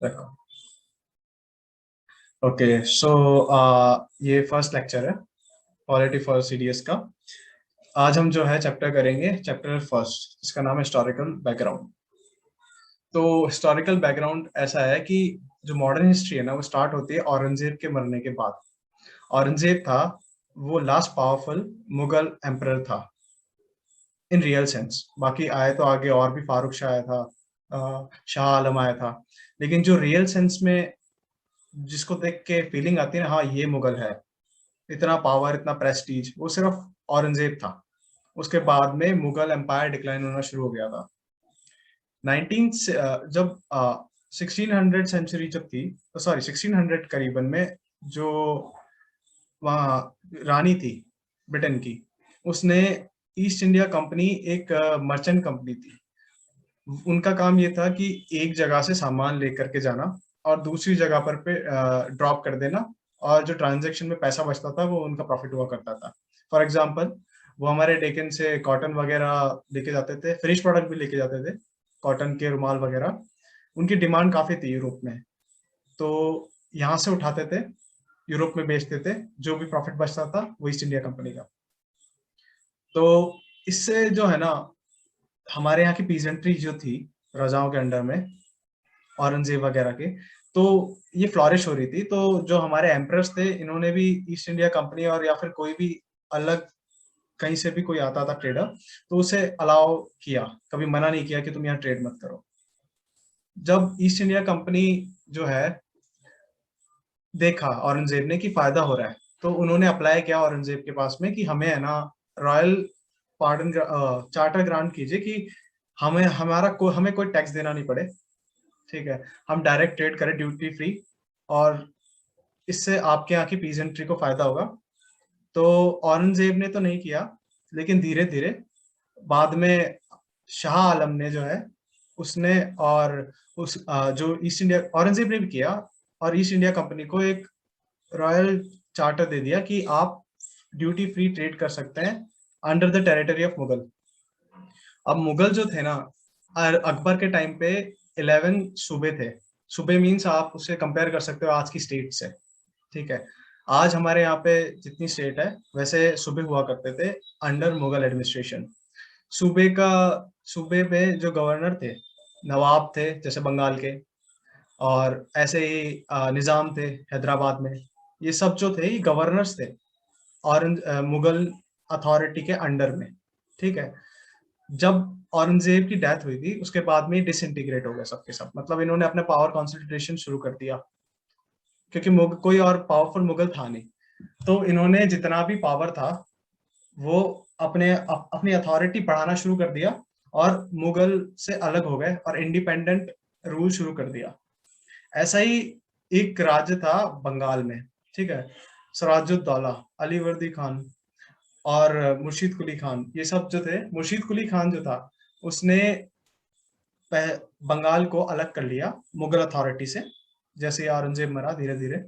देखो। Okay so ये first lecture है पॉलिटी फॉर सीडीएस का। आज हम जो है चैप्टर करेंगे, चैप्टर फर्स्ट, इसका नाम है हिस्टोरिकल बैकग्राउंड। तो हिस्टोरिकल बैकग्राउंड ऐसा है कि जो मॉडर्न हिस्ट्री है ना, वो स्टार्ट होती है औरंगजेब के मरने के बाद। औरंगजेब था वो लास्ट पावरफुल मुगल एम्परर था इन रियल सेंस। बाकी आए तो आगे और भी, फारूक शाह आया था, शाह आलम आया था, लेकिन जो रियल सेंस में जिसको देख के फीलिंग आती है ना, हाँ ये मुगल है, इतना पावर इतना प्रेस्टीज, वो सिर्फ औरंगजेब था। उसके बाद में मुगल एम्पायर डिक्लाइन होना शुरू हो गया था। 19 जब 1600 सेंचुरी जब थी, सॉरी 1600 करीबन में, जो वहाँ रानी थी ब्रिटेन की, उसने ईस्ट इंडिया कंपनी, एक मर्चेंट कंपनी थी, उनका काम ये था कि एक जगह से सामान लेकर के जाना और दूसरी जगह पर पे ड्रॉप कर देना, और जो ट्रांजैक्शन में पैसा बचता था वो उनका प्रॉफिट हुआ करता था। फॉर एग्जांपल, वो हमारे डेकन से कॉटन वगैरह लेके जाते थे, फिनिश प्रोडक्ट भी लेके जाते थे, कॉटन के रुमाल वगैरह। उनकी डिमांड काफी थी यूरोप में, तो यहाँ से उठाते थे, यूरोप में बेचते थे, जो भी प्रॉफिट बचता था वो ईस्ट इंडिया कंपनी का। तो इससे जो है ना, हमारे यहाँ की पीजेंट्री जो थी राजाओं के अंडर में, औरंगजेब वगैरह के, तो ये फ्लॉरिश हो रही थी। तो जो हमारे एम्परर्स थे, इन्होंने भी ईस्ट इंडिया कंपनी और या फिर कोई भी अलग कहीं से भी कोई आता था ट्रेडर, तो उसे अलाउ किया, कभी मना नहीं किया कि तुम यहाँ ट्रेड मत करो। जब ईस्ट इंडिया कंपनी जो है देखा औरंगजेब ने कि फायदा हो रहा है, तो उन्होंने अप्लाई किया औरंगजेब के पास में कि हमें है ना रॉयल पार्डन चार्टर ग्रांट कीजिए कि हमें कोई टैक्स देना नहीं पड़े, ठीक है, हम डायरेक्ट ट्रेड करें ड्यूटी फ्री, और इससे आपके यहाँ की पीजेंट्री को फायदा होगा। तो औरंगजेब ने तो नहीं किया, लेकिन धीरे धीरे बाद में शाह आलम ने जो है, उसने और जो ईस्ट इंडिया, औरंगजेब ने भी किया, और ईस्ट इंडिया कंपनी को एक रॉयल चार्टर दे दिया कि आप ड्यूटी फ्री ट्रेड कर सकते हैं under the territory of Mughal. अब मुगल जो थे ना, अकबर के टाइम पे 11 सूबे थे। सूबे मीन्स आप उसे कंपेयर कर सकते हो आज की स्टेट से, ठीक है। आज हमारे यहाँ पे जितनी स्टेट है, वैसे सूबे हुआ करते थे अंडर मुगल एडमिनिस्ट्रेशन। सूबे का सूबे में जो गवर्नर थे, नवाब थे जैसे बंगाल के, और ऐसे ही निजाम थे हैदराबाद में। ये सब जो थे ये गवर्नर्स थे और मुगल अथॉरिटी के अंडर में, ठीक है। जब औरंगजेब की डेथ हुई थी, उसके बाद में डिसइंटीग्रेट हो गए सबके सब, मतलब इन्होंने अपने पावर कॉन्सेंट्रेशन शुरू कर दिया, क्योंकि कोई और पावरफुल मुगल था नहीं। तो इन्होंने जितना भी पावर था वो अपनी अथॉरिटी बढ़ाना शुरू कर दिया, और मुगल से अलग हो गए और इंडिपेंडेंट रूल शुरू कर दिया। ऐसा ही एक राज्य था बंगाल में, ठीक है, सिराजुद्दौला, अलीवर्दी खान और मुर्शीद कुली खान, ये सब जो थे, मुर्शीद कुली खान जो था, उसने बंगाल को अलग कर लिया मुगल अथॉरिटी से, जैसे ही औरंगजेब मरा धीरे धीरे,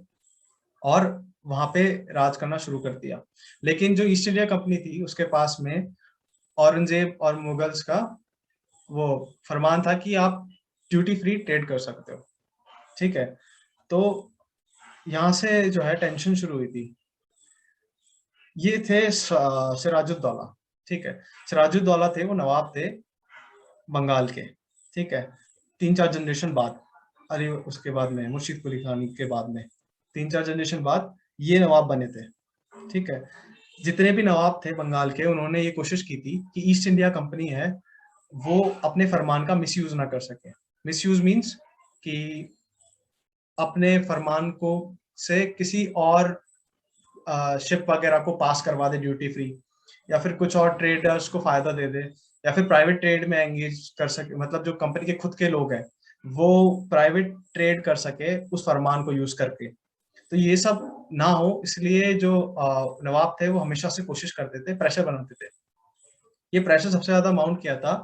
और वहां पे राज करना शुरू कर दिया। लेकिन जो ईस्ट इंडिया कंपनी थी, उसके पास में औरंगजेब और मुगल्स का वो फरमान था कि आप ड्यूटी फ्री ट्रेड कर सकते हो, ठीक है। तो यहाँ से जो है टेंशन शुरू हुई थी। ये थे सिराजुद्दौला, ठीक है। सिराजुद्दौला थे, वो नवाब थे बंगाल के, ठीक है। 3-4 जनरेशन बाद, अरे उसके बाद में मुर्शीद कुली खान के बाद में 3-4 जनरेशन बाद ये नवाब बने थे, ठीक है। जितने भी नवाब थे बंगाल के, उन्होंने ये कोशिश की थी कि ईस्ट इंडिया कंपनी है वो अपने फरमान का मिसयूज ना कर सके। मिसयूज मींस कि अपने फरमान को से किसी और शिप वगैरह को पास करवा दे ड्यूटी फ्री, या फिर कुछ और ट्रेडर्स को फायदा दे दे, या फिर प्राइवेट ट्रेड में एंगेज कर सके, मतलब जो कंपनी के खुद के लोग हैं वो प्राइवेट ट्रेड कर सके उस फरमान को यूज करके। तो ये सब ना हो, इसलिए जो नवाब थे वो हमेशा से कोशिश करते थे, प्रेशर बनाते थे। ये प्रेशर सबसे ज्यादा माउंट किया था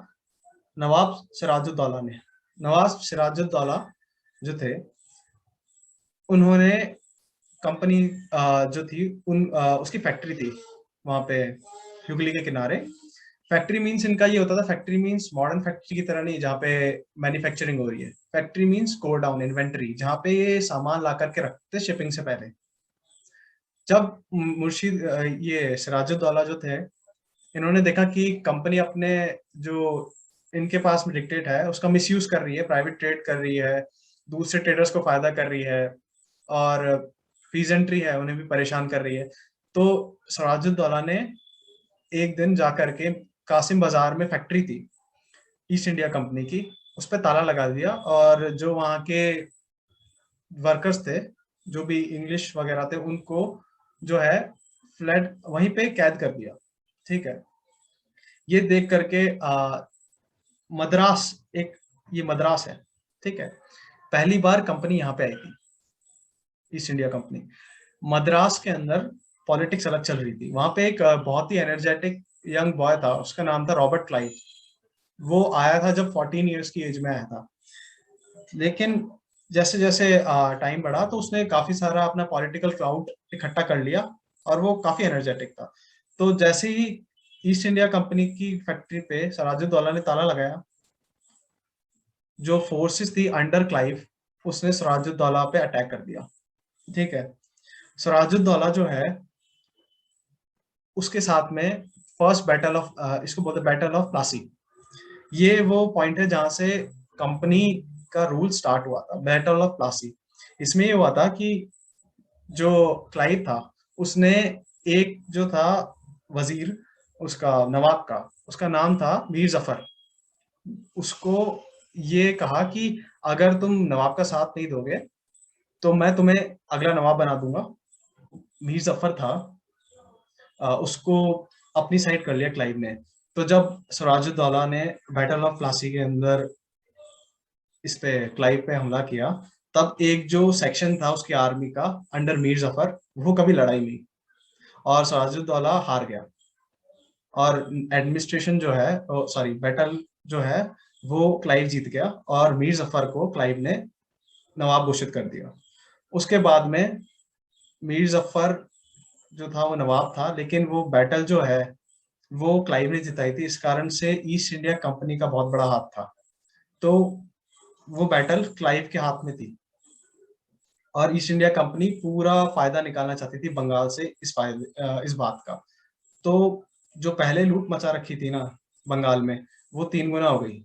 नवाब सिराजुद्दौला ने। नवाब सिराजुद्दौला जो थे, उन्होंने कंपनी जो थी उसकी फैक्ट्री थी वहां पे हुगली के किनारे, फैक्ट्री मीन्स इनका ये होता था, फैक्ट्री मीन्स मॉडर्न फैक्ट्री की तरह नहीं जहाँ पे मैन्युफैक्चरिंग हो रही है। फैक्ट्री मीन्स गोडाउन, इन्वेंटरी, जहाँ पे ये सामान ला करके रखते शिपिंग से पहले। जब ये सिराजुद्दौला जो थे, इन्होंने देखा कि कंपनी अपने जो इनके पास में डिक्टेट है उसका मिसयूज कर रही है, प्राइवेट ट्रेड कर रही है, दूसरे ट्रेडर्स को फायदा कर रही है, और पीजेंट्री है उन्हें भी परेशान कर रही है। तो सिराजुद्दौला ने एक दिन जाकर के कासिम बाजार में फैक्ट्री थी ईस्ट इंडिया कंपनी की, उस पर ताला लगा दिया, और जो वहाँ के वर्कर्स थे, जो भी इंग्लिश वगैरह थे, उनको जो है फ्लैट वहीं पे कैद कर दिया। ठीक है। ये देख करके मद्रास, एक ये मद्रास है, ठीक है, पहली बार कंपनी यहाँ पे आई थी, ईस्ट इंडिया कंपनी। मद्रास के अंदर पॉलिटिक्स अलग चल रही थी। वहां पे एक बहुत ही एनर्जेटिक यंग बॉय था, उसका नाम था रॉबर्ट क्लाइव। वो आया था जब 14 इयर्स की एज में आया था, लेकिन जैसे जैसे टाइम बढ़ा तो उसने काफी सारा अपना पॉलिटिकल क्राउड इकट्ठा कर लिया, और वो काफी एनर्जेटिक था। तो जैसे ही ईस्ट इंडिया कंपनी की फैक्ट्री पे सिराजुद्दौला ने ताला लगाया, जो फोर्सेस थी अंडर क्लाइव, उसने सिराजुद्दौला पे अटैक कर दिया। ठीक है। सिराजुद्दौला जो है, उसके साथ में फर्स्ट बैटल ऑफ, इसको बोलते बैटल ऑफ प्लासी। ये वो पॉइंट है जहां से कंपनी का रूल स्टार्ट हुआ था, बैटल ऑफ प्लासी। इसमें ये हुआ था कि जो क्लाइव था, उसने एक जो था वजीर, उसका नवाब का, उसका नाम था मीर जफर। उसको ये कहा कि अगर तुम नवाब का साथ नहीं दोगे तो मैं तुम्हें अगला नवाब बना दूंगा। मीर जफर था, उसको अपनी साइड कर लिया क्लाइव ने। तो जब सिराजुद्दौला ने बैटल ऑफ प्लासी के अंदर इस पे क्लाइव पे हमला किया, तब एक जो सेक्शन था उसकी आर्मी का अंडर मीर जफर, वो कभी लड़ाई नहीं, और सिराजुद्दौला हार गया। और एडमिनिस्ट्रेशन जो है, सॉरी, बैटल जो है वो क्लाइव जीत गया, और मीर जफर को क्लाइव ने नवाब घोषित कर दिया। उसके बाद में मीर जफर जो था वो नवाब था, लेकिन वो बैटल जो है वो क्लाइव ने जिताई थी, इस कारण से ईस्ट इंडिया कंपनी का बहुत बड़ा हाथ था। तो वो बैटल क्लाइव के हाथ में थी, और ईस्ट इंडिया कंपनी पूरा फायदा निकालना चाहती थी बंगाल से, इस बात का। तो जो पहले लूट मचा रखी थी ना बंगाल में, वो 3 गुना हो गई।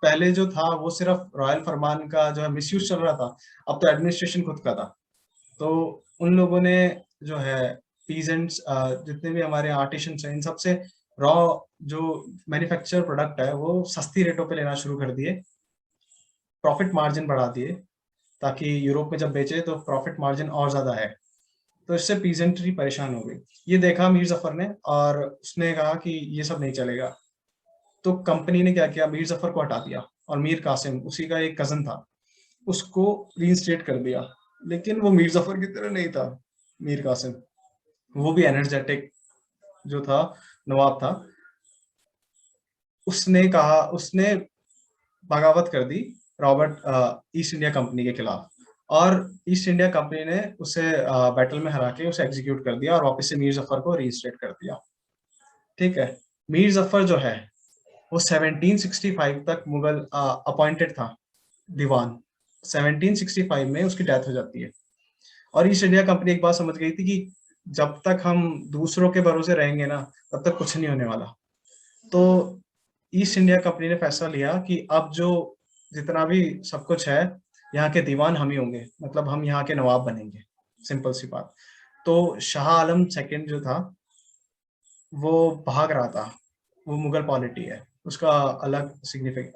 पहले जो था वो सिर्फ रॉयल फरमान का जो है मिसयूज चल रहा था, अब तो एडमिनिस्ट्रेशन खुद का था। तो उन लोगों ने जो है पीजेंट्स, जितने भी हमारे आर्टिशंस हैं, इन सबसे रॉ जो मैन्युफैक्चर प्रोडक्ट है वो सस्ती रेटों पे लेना शुरू कर दिए, प्रॉफिट मार्जिन बढ़ा दिए, ताकि यूरोप में जब बेचे तो प्रॉफिट मार्जिन और ज्यादा है। तो इससे पीजेंट्री परेशान हो गई। ये देखा मीर जफर ने, और उसने कहा कि ये सब नहीं चलेगा। तो कंपनी ने क्या किया, मीर जफर को हटा दिया, और मीर कासिम, उसी का एक कजन था, उसको रीइंस्टेट कर दिया। लेकिन वो मीर जफर की तरह नहीं था, मीर कासिम, वो भी एनर्जेटिक जो था नवाब था। उसने बगावत कर दी रॉबर्ट ईस्ट इंडिया कंपनी के खिलाफ, और ईस्ट इंडिया कंपनी ने उसे बैटल में हरा के उसे एग्जीक्यूट कर दिया, और वापस से मीर जफर को रीइंस्टेट कर दिया। ठीक है। मीर जफर जो है वो 1765 तक मुगल अपॉइंटेड था दीवान। 1765 में उसकी डेथ हो जाती है। और ईस्ट इंडिया कंपनी एक बात समझ गई थी कि जब तक हम दूसरों के भरोसे रहेंगे ना, तब तक कुछ नहीं होने वाला। तो ईस्ट इंडिया कंपनी ने फैसला लिया कि अब जो जितना भी सब कुछ है, यहाँ के दीवान हम ही होंगे, मतलब हम यहाँ के नवाब बनेंगे, सिंपल सी बात। तो शाह आलम सेकंड जो था वो भाग रहा था, वो मुगल पॉलिटी है, उसका अलग सिग्निफिक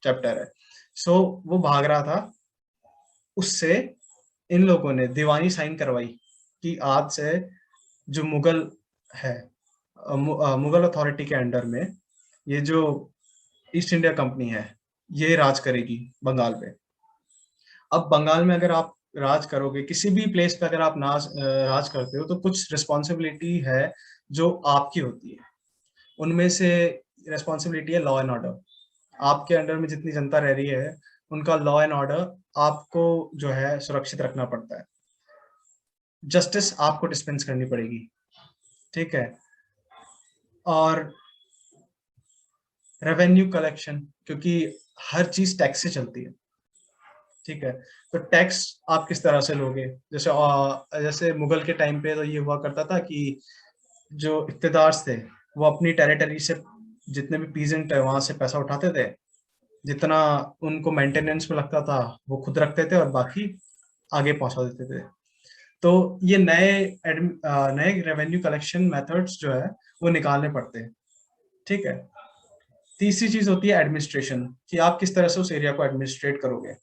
चैप्टर है। सो वो भाग रहा था, उससे इन लोगों ने दीवानी साइन करवाई कि आज से जो मुगल है, मुगल अथॉरिटी के अंडर में ये जो ईस्ट इंडिया कंपनी है, ये राज करेगी बंगाल पे। अब बंगाल में अगर आप राज करोगे, किसी भी प्लेस पे अगर आप राज करते हो, तो कुछ रिस्पॉन्सिबिलिटी है जो आपकी होती है। उनमें से रिस्पॉन्सिबिलिटी है लॉ एंड ऑर्डर। आपके अंडर में जितनी जनता रह रही है, उनका लॉ एंड ऑर्डर आपको जो है सुरक्षित रखना पड़ता है। जस्टिस आपको डिस्पेंस करनी पड़ेगी। ठीक है। और रेवेन्यू कलेक्शन, क्योंकि हर चीज टैक्स से चलती है, ठीक है। तो टैक्स आप किस तरह से लोगे, जैसे जैसे मुगल के टाइम पे तो ये हुआ करता था कि जो इक़्तिदार थे वो अपनी टेरिटरी से जितने भी पीजेंट है वहां से पैसा उठाते थे, जितना उनको मेंटेनेंस में लगता था वो खुद रखते थे और बाकी आगे पहुंचा देते थे। तो ये नए रेवेन्यू कलेक्शन मेथड्स जो है वो निकालने पड़ते हैं, ठीक है। तीसरी चीज होती है एडमिनिस्ट्रेशन, कि आप किस तरह से उस एरिया को एडमिनिस्ट्रेट करोगे।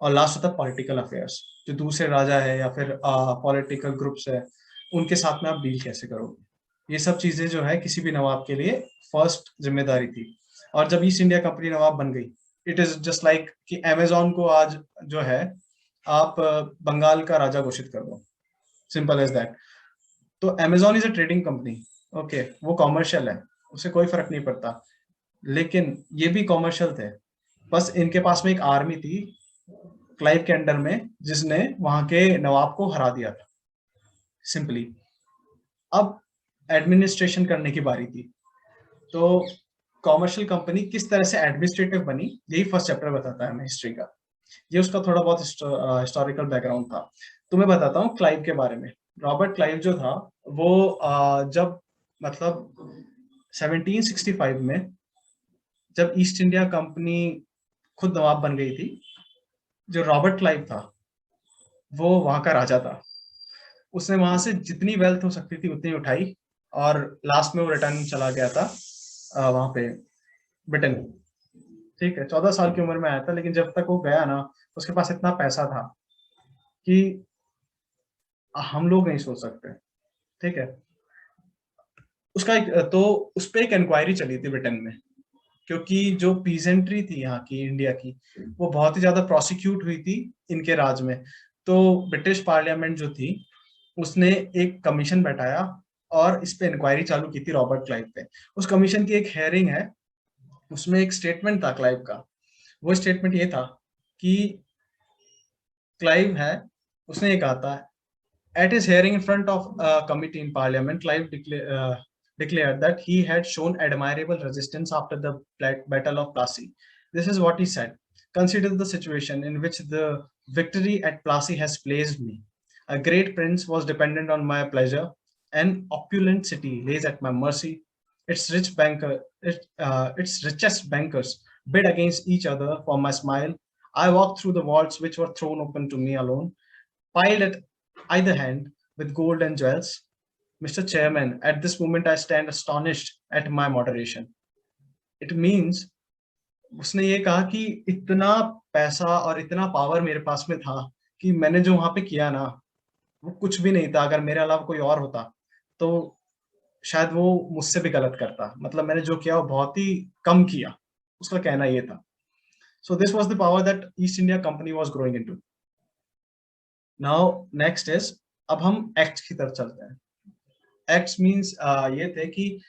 और लास्ट होता है पॉलिटिकल अफेयर्स, जो दूसरे राजा है या फिर पॉलिटिकल ग्रुप्स है उनके साथ में आप डील कैसे करोगे। ये सब चीजें जो है किसी भी नवाब के लिए फर्स्ट जिम्मेदारी थी। और जब ईस्ट इंडिया कंपनी नवाब बन गई, इट इज जस्ट लाइक कि अमेजोन को आज जो है आप बंगाल का राजा घोषित कर दो, सिंपल एज दैट। तो Amazon is a trading company, okay, वो कॉमर्शियल है, उसे कोई फर्क नहीं पड़ता। लेकिन ये भी कॉमर्शियल थे, बस इनके पास में एक आर्मी थी क्लाइव के अंडर में, जिसने वहां के नवाब को हरा दिया था, सिंपली। अब एडमिनिस्ट्रेशन करने की बारी थी। तो कॉमर्शियल कंपनी किस तरह से एडमिनिस्ट्रेटिव बनी, यही फर्स्ट चैप्टर बताता है हमें हिस्ट्री का। ये उसका थोड़ा बहुत हिस्टोरिकल बैकग्राउंड था। तो मैं बताता हूँ क्लाइव के बारे में। रॉबर्ट क्लाइव जो था वो जब मतलब 1765 में जब ईस्ट इंडिया कंपनी खुद नवाब बन गई थी, जो रॉबर्ट क्लाइव था वो वहां का राजा था। उसने वहां से जितनी वेल्थ हो सकती थी उतनी उठाई, और लास्ट में वो रिटर्न चला गया था वहां पे ब्रिटेन, ठीक है। 14 साल की उम्र में आया था, लेकिन जब तक वो गया ना उसके पास इतना पैसा था कि हम लोग नहीं सोच सकते, ठीक है। उसका एक तो उस पर एक इंक्वायरी चली थी ब्रिटेन में, क्योंकि जो पीजेंट्री थी यहाँ की इंडिया की वो बहुत ही ज्यादा प्रोसिक्यूट हुई थी इनके राज में। तो ब्रिटिश पार्लियामेंट जो थी उसने एक कमीशन बैठाया और इस पे इंक्वायरी चालू की थी रॉबर्ट क्लाइव पे। उस कमीशन की एक हेयरिंग है, उसमें एक स्टेटमेंट था क्लाइव का। वो स्टेटमेंट ये था कि क्लाइव है, उसने ये कहा था, at his hearing in front of committee in parliament, Clive declared that he had shown admirable resistance after the Battle of Plassey. This is what he said: "Consider the situation in which the victory at Plassey has placed me. A great prince was dependent on my pleasure. An opulent city lays at my mercy. Its richest bankers bid against each other for my smile. I walked through the vaults which were thrown open to me alone, piled at either hand with gold and jewels. Mr. Chairman, at this moment I stand astonished at my moderation." It means उसने ये कहा कि इतना पैसा और इतना power मेरे पास में था कि मैंने जो वहां पे किया ना वो कुछ भी नहीं था। अगर मेरे अलावा कोई और होता तो शायद वो मुझसे भी गलत करता। मतलब मैंने जो किया वो बहुत ही कम किया, उसका कहना ये था। So this was the power that east India company was growing into. Now next is, अब हम एक्ट की तरफ चलते हैं। एक्ट्स मींस ये थे कि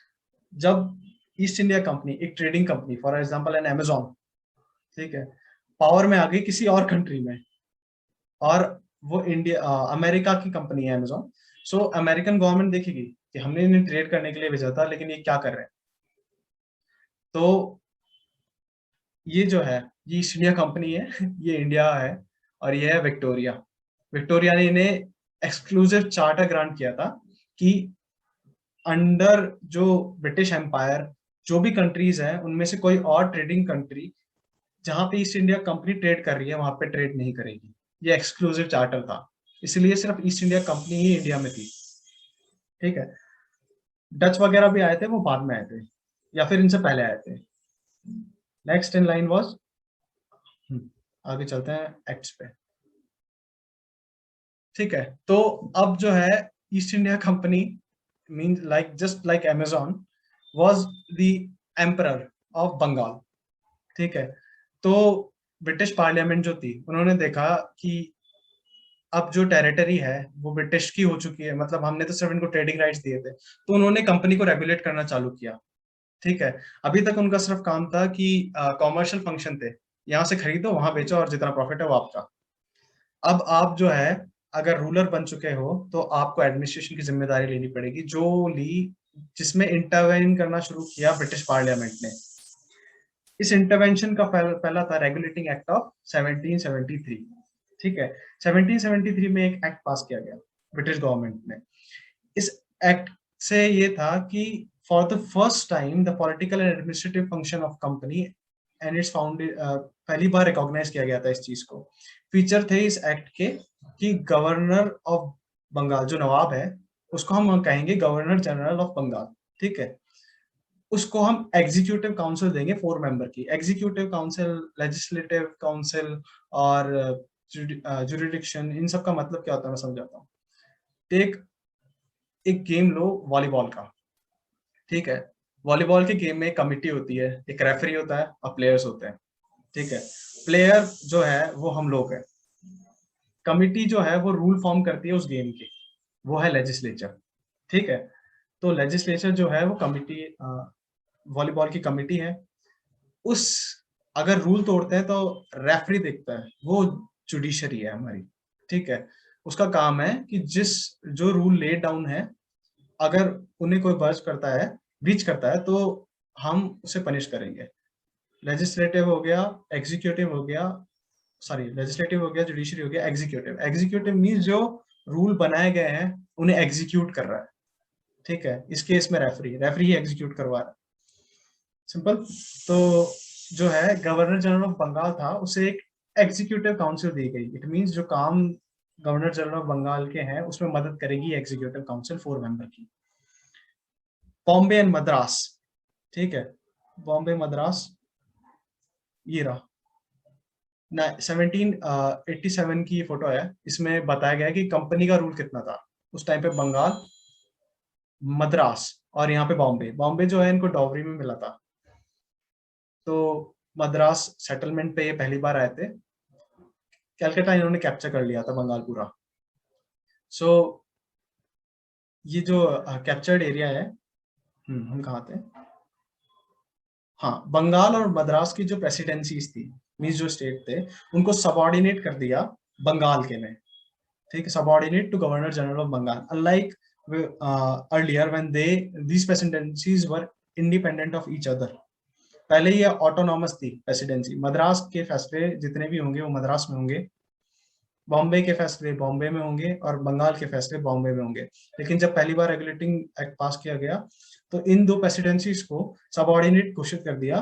जब ईस्ट इंडिया कंपनी एक trading company, for example N Amazon, ठीक है, पावर में आ गई किसी और कंट्री में, और वो इंडिया अमेरिका की कंपनी है अमेजोन। सो अमेरिकन गवर्नमेंट देखेगी कि हमने इन्हें ट्रेड करने के लिए भेजा था लेकिन ये क्या कर रहे हैं। तो ये जो है ये ईस्ट इंडिया कंपनी है ये इंडिया है, और ये है विक्टोरिया। विक्टोरिया ने इन्हें एक्सक्लूसिव चार्टर ग्रांट किया था कि अंडर जो ब्रिटिश एम्पायर जो भी कंट्रीज हैं उनमें से कोई और ट्रेडिंग कंट्री जहां पे ईस्ट इंडिया कंपनी ट्रेड कर रही है वहां पे ट्रेड नहीं करेगी। ये एक्सक्लूसिव चार्टर था, इसलिए सिर्फ ईस्ट इंडिया कंपनी ही इंडिया में थी, ठीक है। डच वगैरह भी आए थे, वो बाद में आए थे या फिर इनसे पहले आए थे। नेक्स्ट इन लाइन वाज, आगे चलते हैं एक्ट्स पे, ठीक है। तो अब जो है East India Company means like just like Amazon was the emperor of Bengal, ठीक है। तो ब्रिटिश पार्लियामेंट जो थी उन्होंने देखा कि अब जो टेरिटरी है वो ब्रिटिश की हो चुकी है, मतलब हमने तो सिर्फ इनको ट्रेडिंग राइट्स दिए थे, तो उन्होंने कंपनी को रेगुलेट करना चालू किया, ठीक है। अभी तक उनका सिर्फ काम था कि कॉमर्शियल फंक्शन थे, यहाँ से खरीदो वहां बेचो और जितना प्रॉफिट है वो आपका। अब आप जो है अगर रूलर बन चुके हो तो आपको एडमिनिस्ट्रेशन की जिम्मेदारी लेनी पड़ेगी, जो ली जिसमें इंटरवेन करना शुरू किया ब्रिटिश पार्लियामेंट ने। इस इंटरवेंशन का पहला था रेगुलेटिंग एक्ट ऑफ 1773। ठीक है, 1773 में एक एक्ट पास किया गया ब्रिटिश गवर्नमेंट ने। इस एक्ट से ये था कि for the first time the political and administrative function of company and it's founded, पहली बार रिकॉग्नाइज किया गया था इस चीज को। फीचर थे इस एक्ट के कि गवर्नर ऑफ बंगाल, जो नवाब है, उसको हम कहेंगे गवर्नर जनरल ऑफ बंगाल। ठीक है, उसको हम एग्जीक्यूटिव काउंसिल देंगे 4 मेंबर की। एग्जीक्यूटिव काउंसिल, लेजिस्लेटिव काउंसिल और जुरिडिक्शन, इन सब का मतलब क्या होता है मैं समझाता हूँ। एक एक गेम लो वॉलीबॉल का। ठीक है, वॉलीबॉल के गेम में एक कमिटी होती है, एक रेफरी होता है और प्लेयर्स होते हैं। ठीक है, प्लेयर जो है वो हम लोग हैं, कमिटी जो है वो रूल फॉर्म करती है उस गेम की, वो है लेजिस्लेचर। ठीक है, तो लेजिस्लेचर जो है वो कमिटी, वॉलीबॉल की कमिटी है। उस अगर रूल तोड़ते हैं तो रेफरी देखता है, वो जुडिशरी है हमारी। ठीक है, उसका काम है कि जिस जो रूल लेड डाउन है, अगर उन्हें कोई बर्ज करता है, ब्रीच करता है, तो हम उसे पनिश करेंगे। लेजिस्लेटिव हो गया, एग्जीक्यूटिव हो गया, सॉरी लेजिस्लेटिव हो गया, जुडिशरी हो गया, एग्जीक्यूटिव। एग्जीक्यूटिव मीन्स जो रूल बनाए गए हैं उन्हें एग्जीक्यूट कर रहा है। ठीक है, इस केस में रेफरी रेफरी ही एग्जीक्यूट करवा रहा है। सिंपल। तो जो है गवर्नर जनरल ऑफ बंगाल था, उसे एक एग्जीक्यूटिव काउंसिल दी गई। इट मींस जो काम गवर्नर जनरल ऑफ बंगाल के हैं उसमें मदद करेगी एग्जीक्यूटिव काउंसिल 4 मेंबर की। बॉम्बे एंड मद्रास। ठीक है, बॉम्बे मद्रास ये रहा। 1787 की फोटो है, इसमें बताया गया है कि कंपनी का रूल कितना था उस टाइम पे। बंगाल, मद्रास और यहाँ पे बॉम्बे। बॉम्बे जो है इनको डॉवरी में मिला था। तो मद्रास सेटलमेंट पे ये पहली बार आए थे। कैलकाटा इन्होंने कैप्चर कर लिया था, बंगाल पूरा। सो ये जो कैप्चर्ड एरिया है, हम कहाँ थे? हाँ, बंगाल और मद्रास की जो प्रेसिडेंसीज थी, मीन्स जो स्टेट थे, उनको सबऑर्डिनेट कर दिया बंगाल के में। ठीक है, subordinate to governor general of Bengal, unlike earlier when these presidencies were independent of each other। पहले ये ऑटोनॉमस थी प्रेसिडेंसी। मद्रास के फैसले जितने भी होंगे वो मद्रास में होंगे, बॉम्बे के फैसले बॉम्बे में होंगे और बंगाल के फैसले बॉम्बे में होंगे। लेकिन जब पहली बार रेगुलेटिंग एक्ट पास किया गया तो इन दो प्रेसिडेंसीज को सबऑर्डिनेट घोषित कर दिया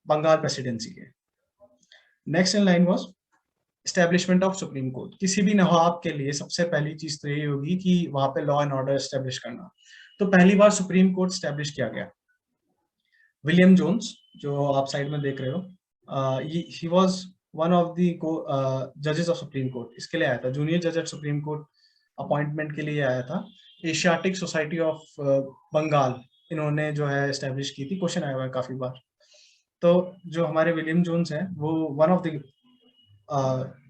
बंगाल प्रेसिडेंसी के। Next in line was establishment of supreme court. किसी भी नवाब के लिए सबसे पहली चीज तो ये होगी कि वहां पे लॉ एंड ऑर्डर एस्टेब्लिश करना। तो पहली बार सुप्रीम कोर्ट एस्टेब्लिश किया गया। विलियम जोन्स, जो आप साइड में देख रहे हो, he was one of the जजेस ऑफ सुप्रीम कोर्ट। इसके लिए आया था, जूनियर जज एट सुप्रीम कोर्ट अपॉइंटमेंट के लिए आया था। एशियाटिक सोसाइटी ऑफ बंगाल इन्होंने जो है एस्टेब्लिश की थी। क्वेश्चन आया हुआ है काफी बार। तो जो हमारे विलियम जोन्स हैं वो one of the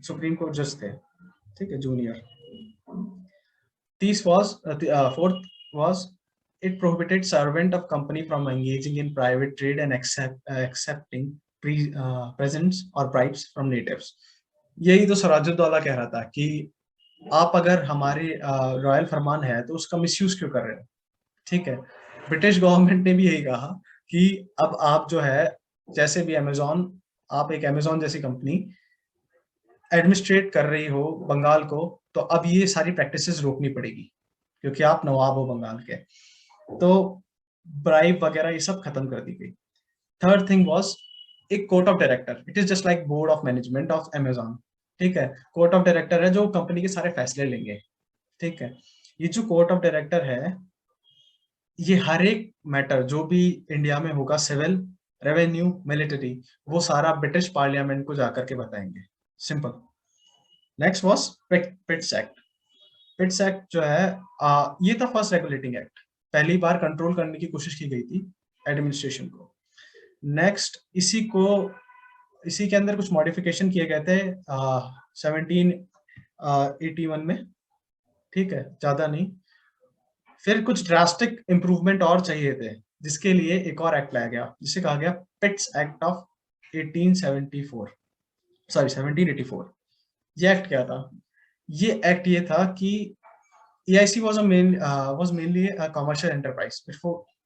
supreme court जज थे। ठीक है, junior. Fourth was it prohibited servant of company from engaging in private trade and accepting presents or bribes from natives। यही तो सराजुद्दौला कह रहा था कि आप अगर हमारे रॉयल फरमान है तो उसका मिसयूज क्यों कर रहे हो। ठीक है, ब्रिटिश गवर्नमेंट ने भी यही कहा कि अब आप जो है, जैसे भी अमेजोन, आप एक अमेजोन जैसी कंपनी एडमिनिस्ट्रेट कर रही हो बंगाल को, तो अब ये सारी प्रैक्टिसेस रोकनी पड़ेगी क्योंकि आप नवाब हो बंगाल के। तो ब्राइब वगैरह ये सब खत्म कर दी गई। थर्ड थिंग वाज एक court of director. It is just like board of management of Amazon. ठीक है, कोर्ट ऑफ डायरेक्टर है जो कंपनी के सारे फैसले लेंगे। ठीक है, ये जो कोर्ट ऑफ डायरेक्टर है, ये हर एक मैटर जो भी इंडिया में होगा, सिविल, रेवेन्यू, मिलिट्री, वो सारा ब्रिटिश पार्लियामेंट को जाकर के बताएंगे। Simple. Next was Pitt's Act. Pitt's Act जो है, ये था फर्स्ट रेगुलेटिंग एक्ट। पहली बार कंट्रोल करने की कोशिश की गई थी एडमिनिस्ट्रेशन को। नेक्स्ट इसी के अंदर कुछ मॉडिफिकेशन किए गए थे 1781 में। ठीक है, ज्यादा नहीं। फिर कुछ ड्रास्टिक इंप्रूवमेंट और चाहिए थे, जिसके लिए एक और एक्ट लाया गया जिसे कहा गया पिट्स एक्ट ऑफ 1874, सॉरी 1784। ये एक्ट क्या था? ये एक्ट ये था कि EIC was mainly a commercial enterprise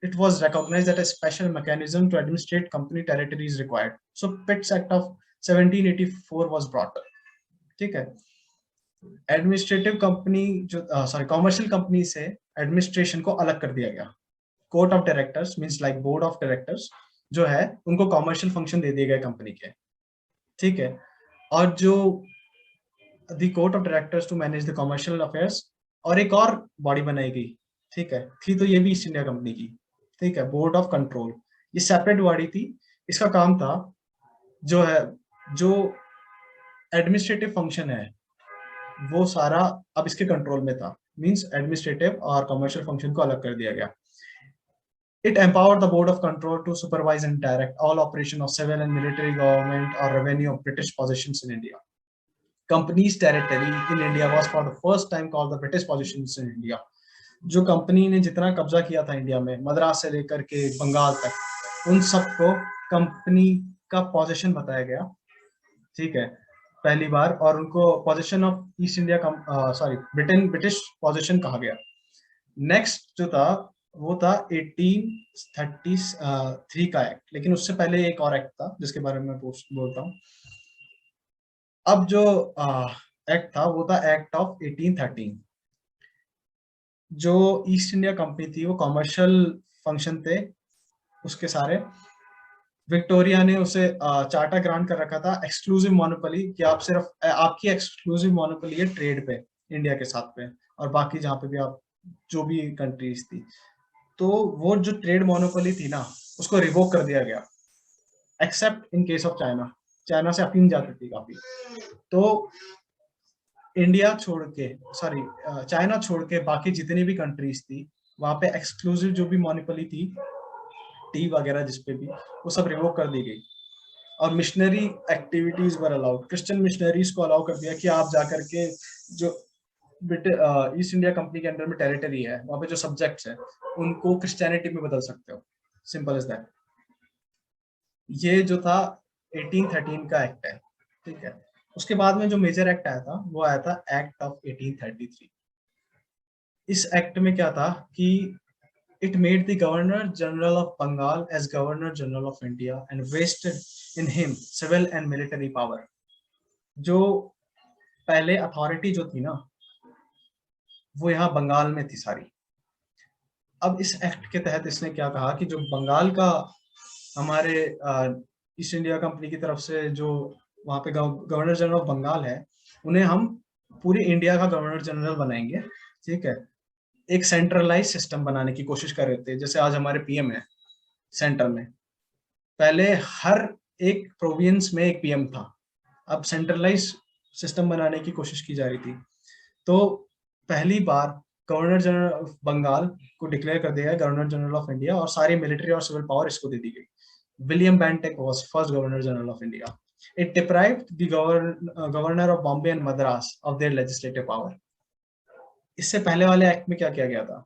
it was recognized that a special mechanism to administrate company territory is required. So Pitt's Act of 1784 was brought. ठीक है, एडमिनिस्ट्रेटिव कंपनी जो सॉरी कॉमर्शियल कंपनी से administration को अलग कर दिया गया. Court of directors means like board of directors जो है उनको कॉमर्शियल फंक्शन दे दिए गए कंपनी के. ठीक है, और जो the court of directors to manage the commercial affairs, और एक और बॉडी बनाई गई. ठीक है, थी तो ये भी ईस्ट इंडिया कंपनी की. ठीक है, बोर्ड ऑफ कंट्रोल, ये सेपरेट बॉडी थी. इसका काम था जो है जो एडमिनिस्ट्रेटिव फंक्शन है वो सारा अब इसके कंट्रोल में था. मींस एडमिनिस्ट्रेटिव और कमर्शियल फंक्शन को अलग कर दिया गया. It empowered the Board of Control to supervise and direct all operation of civil and military government or revenue of British possessions in India. Company's territory in India was for the first time called the British possessions in India. जो company ने जितना कब्जा किया था India में, मद्रास से लेकर के बंगाल तक, उन सबको कंपनी का पोजीशन बताया गया. ठीक है, पहली बार, और उनको position of east India British position कहा गया. नेक्स्ट जो था वो था 1833 का एक्ट, लेकिन उससे पहले एक और एक्ट था जिसके बारे में बोलता हूँ. अब जो एक्ट था वो था एक्ट ऑफ 1813. जो ईस्ट इंडिया कंपनी थी वो कॉमर्शियल फंक्शन थे उसके सारे. विक्टोरिया ने उसे चार्टर ग्रांट कर रखा था, एक्सक्लूसिव मोनोपोली, कि आप सिर्फ आपकी एक्सक्लूसिव मोनोपोली है ट्रेड पे इंडिया के साथ पे, और बाकी जहाँ पे भी आप जो भी कंट्रीज थी. तो वो जो ट्रेड मोनोपोली थी ना उसको रिवोक कर दिया गया, accept in case of China. China से अफीम जाती थी काफी. तो इंडिया छोड़ के चाइना छोड़ के बाकी जितनी भी कंट्रीज थी वहां पे एक्सक्लूसिव जो भी मोनोपोली थी, टी वगैरह जिसपे भी, वो सब रिवोक कर दी गई. और missionary activities were allowed. Christian missionaries को अलाउ कर दिया कि आप जाकर के जो ईस्ट इंडिया कंपनी के अंडर में टेरिटरी है वहां पे जो सब्जेक्ट्स है उनको क्रिश्चियनिटी में बदल सकते हो. Simple as that. ये जो था 1813 का एक्ट है. ठीक है, उसके बाद में जो मेजर एक्ट आया था वो आया था एक्ट ऑफ 1833. इस एक्ट में क्या था कि it made the Governor General of Bengal as Governor General of India and vested in him civil and military power. जो पहले अथॉरिटी जो थी ना वो यहाँ बंगाल में थी सारी. अब इस एक्ट के तहत इसने क्या कहा कि जो बंगाल का हमारे ईस्ट इंडिया कंपनी की तरफ से जो वहाँ पे गवर्नर जनरल ऑफ बंगाल है, उन्हें हम पूरी इंडिया का गवर्नर जनरल बनाएंगे. ठीक है, एक सेंट्रलाइज सिस्टम बनाने की कोशिश कर रहे थे, जैसे आज हमारे पीएम है सेंटर में. पहले हर एक प्रोविंस में एक पीएम था, अब सेंट्रलाइज सिस्टम बनाने की कोशिश की जा रही थी. तो पहली बार गवर्नर जनरल ऑफ बंगाल को डिक्लेयर कर दिया गया गवर्नर जनरल ऑफ इंडिया, और सारी मिलिट्री और सिविल पावर इसको दे दी गई. William Bentinck was first governor general of India. It deprived the governor of Bombay and Madras of their legislative power. इससे पहले वाले एक्ट में क्या किया गया था?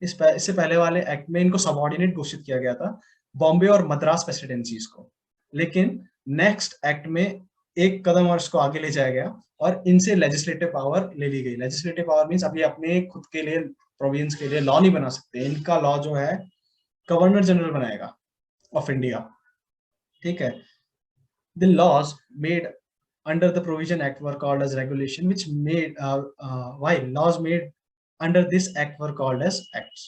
इससे पहले वाले एक्ट में इनको सबऑर्डिनेट घोषित किया गया था, बॉम्बे और मद्रास प्रेसिडेंसीज को. लेकिन नेक्स्ट एक्ट में एक कदम और इसको आगे ले जाया गया और इनसे लेजिस्लेटिव पावर ले ली गई. लेजिस्लेटिव पावर मींस अभी अपने खुद के लिए प्रोविंस के लिए लॉ नहीं बना सकते. इनका लॉ जो है गवर्नर जनरल बनाएगा ऑफ इंडिया. ठीक है, the laws made under the provision act were called as regulation, which made while laws made under this act were called as acts.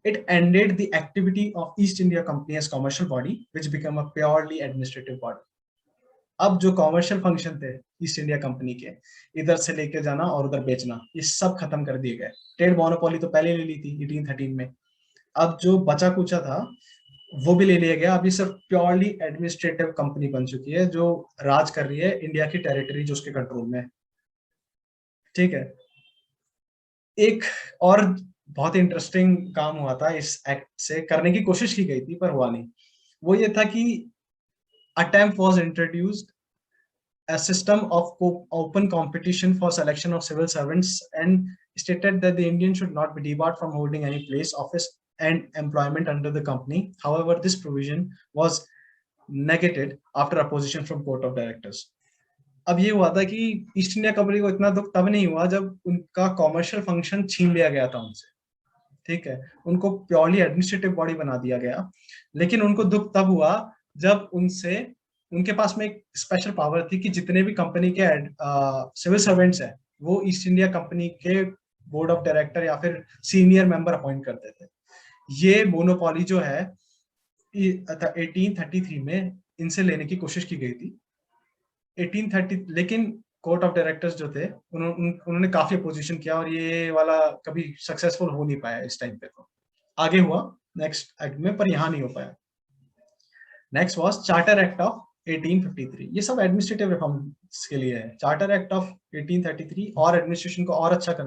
It ended the activity of East India Company as commercial body, which became a purely administrative body. अब जो commercial function थे east India company के, इधर से लेके जाना और उधर बेचना, ये सब खत्म कर दिए गए. ट्रेड मोनोपोली तो पहले ले ली थी 1813 में. अब जो बचा कुचा था वो भी ले लिया गया. अभी सिर्फ प्योरली एडमिनिस्ट्रेटिव कंपनी बन चुकी है जो राज कर रही है इंडिया की टेरिटरी जो उसके कंट्रोल में है. ठीक है, एक और बहुत इंटरेस्टिंग काम हुआ था इस एक्ट से, करने की कोशिश की गई थी पर हुआ नहीं. वो ये था कि attempt was introduced a system of open competition for selection of civil servants and stated that the Indian should not be debarred from holding any place, office and employment under the company. However, this provision was negated after opposition from court of directors. अब ये हुआ था कि east India company को इतना दुख तब नहीं हुआ जब उनका कॉमर्शियल फंक्शन छीन लिया गया था उनसे. ठीक है, उनको प्योरली एडमिनिस्ट्रेटिव बॉडी बना दिया गया। लेकिन उनको दुख तब हुआ जब उनसे उनके पास में एक स्पेशल पावर थी कि जितने भी कंपनी के सिविल सर्वेंट्स हैं वो ईस्ट इंडिया कंपनी के बोर्ड ऑफ डायरेक्टर या फिर सीनियर मेंबर अपॉइंट करते थे। ये मोनोपोली जो है 1833 में इनसे लेने की कोशिश की गई थी। 1830 लेकिन कोर्ट ऑफ डायरेक्टर्स जो थे उन्होंने काफी अपोजिशन किया और ये वाला कभी सक्सेसफुल हो नहीं पाया इस टाइम पे। तो आगे हुआ नेक्स्ट एक्ट में, पर यहाँ नहीं हो पाया। Next was charter act of 1853। ये सब एडमिनिस्ट्रेटिव रिफॉर्म्स के लिए है। चार्टर एक्ट ऑफ 1833 और एडमिनिस्ट्रेशन को और अच्छा करने